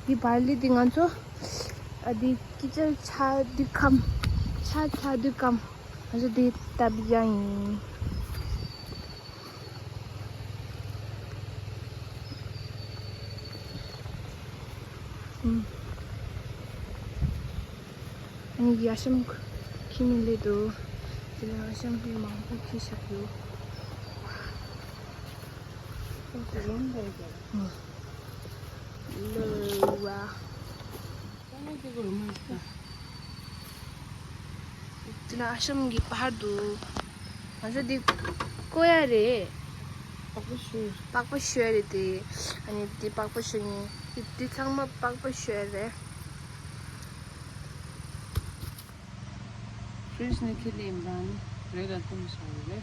이 발리 딩안죠 아디 기절 차 디캄 차 디캄 아주 디 타비장이 아니 야심 키밀레도 그냥 야심 그 망고 키샤고 그런 거 이거. 와 까마귀가 얼마나 있어? tina asham gi pahar du asa di koyare pakpa shuere de ani di pakpa shuni di changma pakpa shuere Frişne keleyim ben. Böyle konuşuyorlar.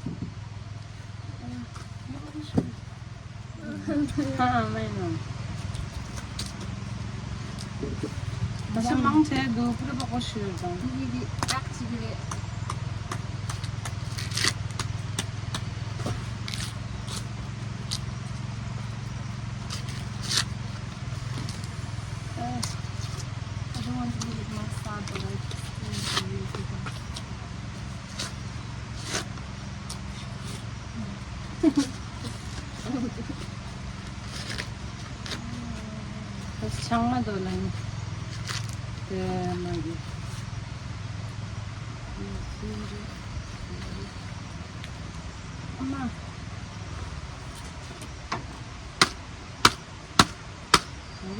Ha, aynen. Nasıl mangçaya doğru bakışıyorlar. 이게 딱 지그래 I don't want to leave it my side, but I just want to use it. 다시 장마도 올라니. 대박이. 엄마. 그래?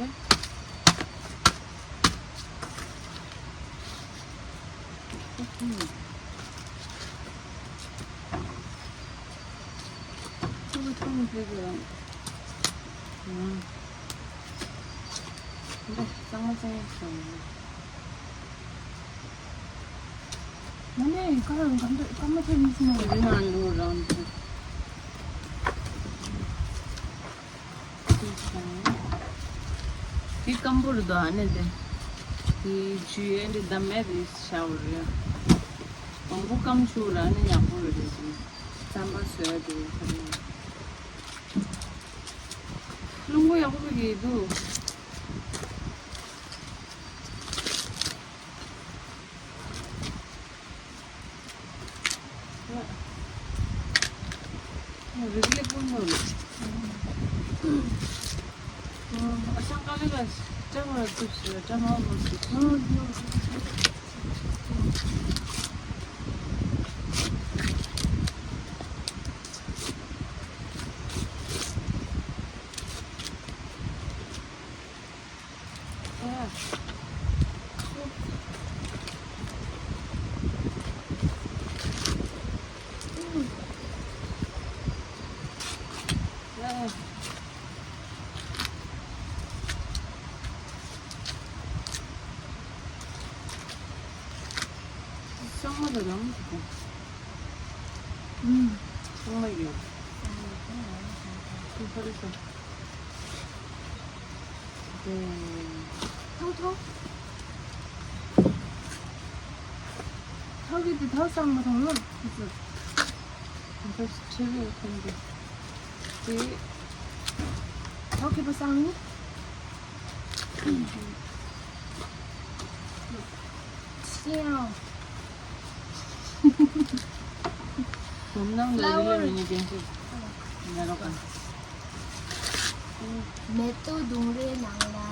처음에 되고요. 근데 쌍마쌍했어. 아니 깜짝이야 무슨 우리는 안 놀아는데. 이 깜부르도 안 해 돼. 이 주위에 담배를 샤워를. 공부 감수라는 약물을 되지. 담배 써야 돼. 그런 거 약국에도 regular 보면 상가리가 짱을 뜯어요. 짱하고 쌍마도 너무 좋고. 정말 귀여워. 그래서 턱 턱이 더 쌍마 턱은 그래서 제일 큰데 이 턱이 더 쌍니 치앙 엄청 놀리려면 이게 내가 메또 동네 나라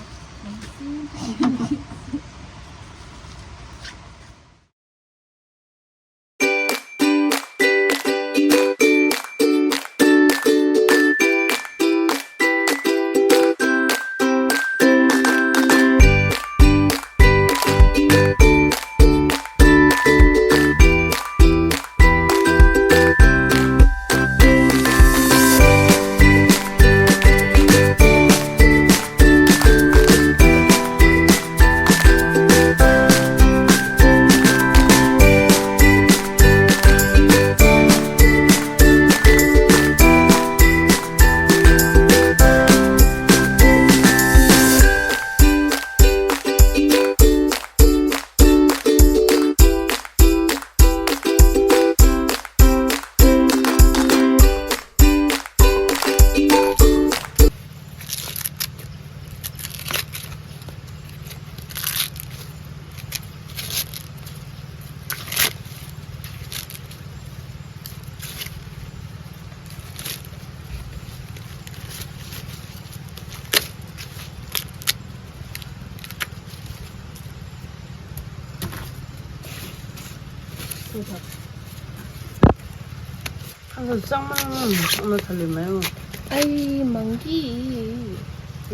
항상 쌍만은 오늘 살리면 아이 망기.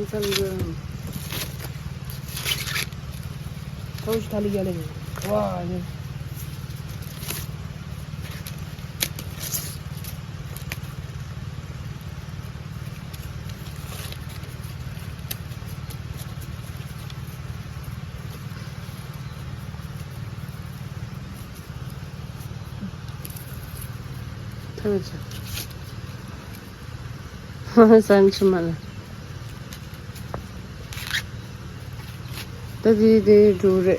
살리면 Kau tali jalan. Wah, ini. 타면서 산치만 다디디 두레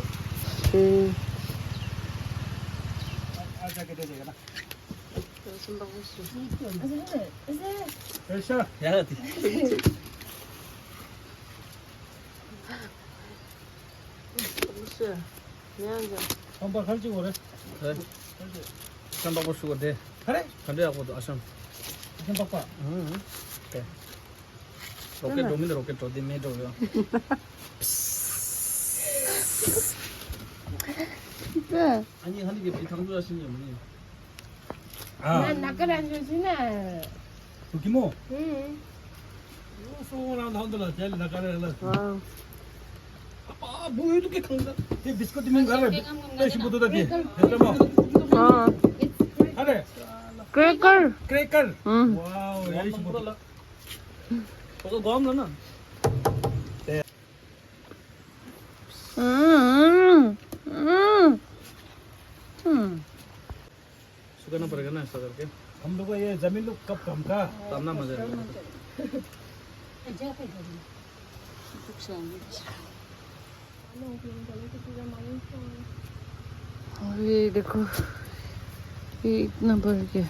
Aisyah, ya hati. 무슨 미안해 Sampai kali juga, 네. 아산 바고 쓰고 돼. Kare? 간대하고도 아산. Macam apa? 네. 로켓 도미네 로켓 도 디메도요. 왜? 아니 하는 게 당도 하시는 어머니. Ah, 나가란 주시나. Bukimo. 응. So orang alhamdulillah, jadi nak ada lah. 와 Apa? Bu itu ke kangda? Ye biskut ini nggak ada. Kasih butuh tadi. Ada mau? 아, Ada? cracker Cracker. 응 Wow, ya ini butuh. 저거 고함나 나. सुखाना पड़ेगा ना ऐसा करके हम लोग को ये जमीन लोग कब कम का? तब ना मजा आएगा ये देखो ये इतना बढ़ गया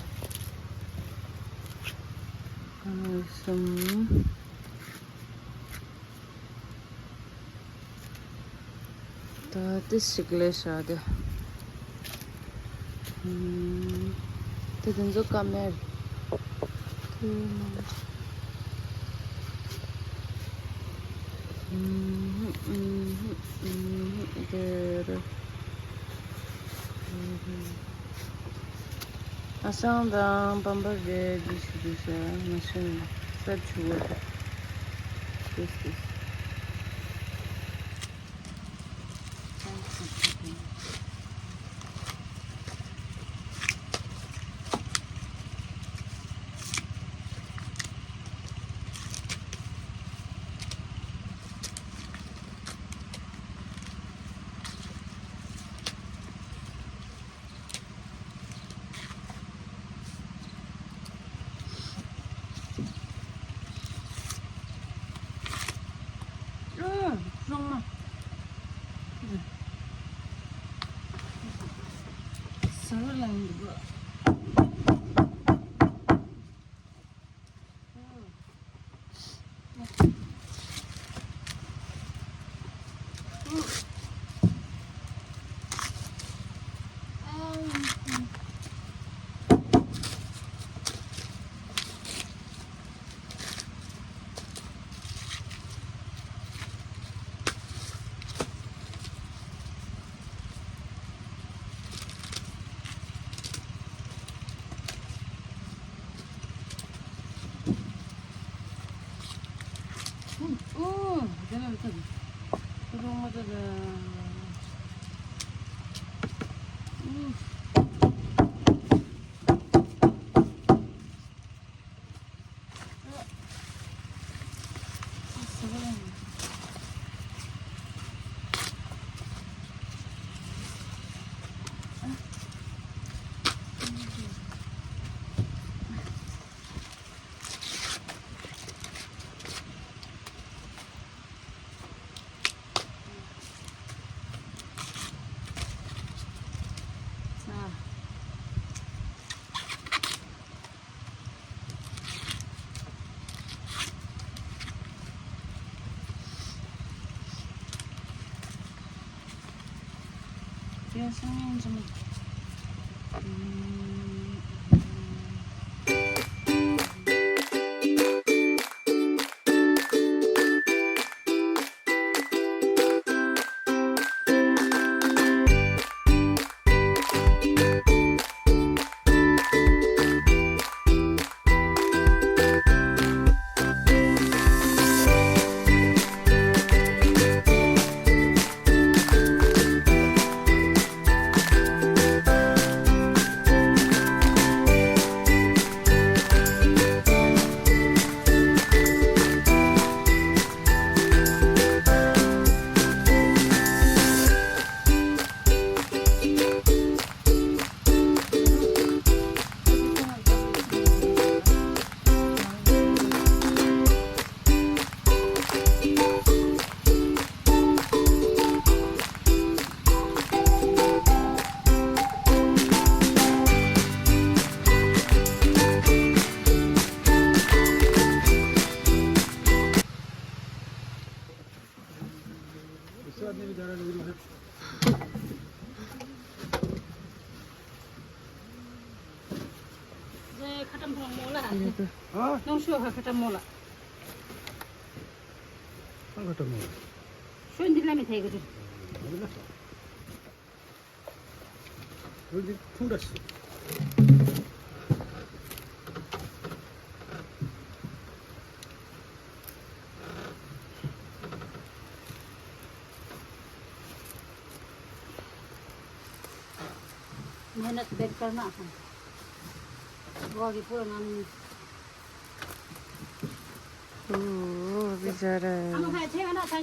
다들 시글레샤데 대전조 까멜 아상당 밤바게 디시디샤 마신 사추어 this 정말 설레는 거 내가 이렇게 그런 거잖아. 야, 성인 좀. उससे आदमी भी जा रहा है खत्म हो मोला हाँ नौशो खत्म मोला हाँ खत्म हो शोन दिला मी थाई गयो गया ठुंडस मेहनत बेग करना है वागी पूरा नाम बिचारा हम है थे ना था